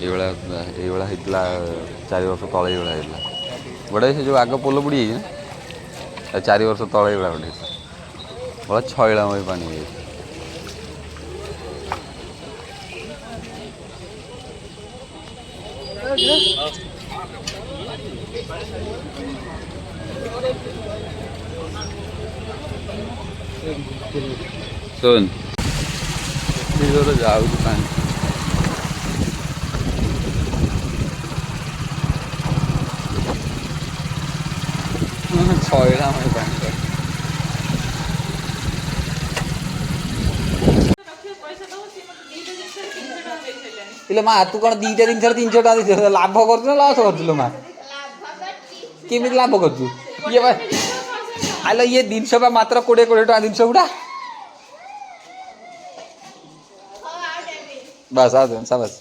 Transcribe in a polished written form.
ଏଇଭଳିଆ ହେଇଥିଲା 4 ବର୍ଷ ତଳେ ଏଇଭଳିଆ ହେଇଥିଲା ଗୋଟେ ସେ ଯେଉଁ ଆଗ ପୋଲ ବୁଡ଼ି ଯାଇଛି ନା 4 ବର୍ଷ ତଳେ ଏଇଭଳିଆ ଗୋଟେ ହେଇଥିଲା ବଡ଼ ଛଇଳାମୟ ପାଣି ହେଇଯାଇଛି। ଶୁଣ ଯାଉଛି ପାଣି ଛଇଳାମୟ ପାଣି इले माँ तू कौन दीटा दिन 300 टाँग दे लाभ कर लस कर माँ केमी लाभ कर ये आल ये जिनस मात्र 20-20 टाँग जिनस गुड़ा बस आ बस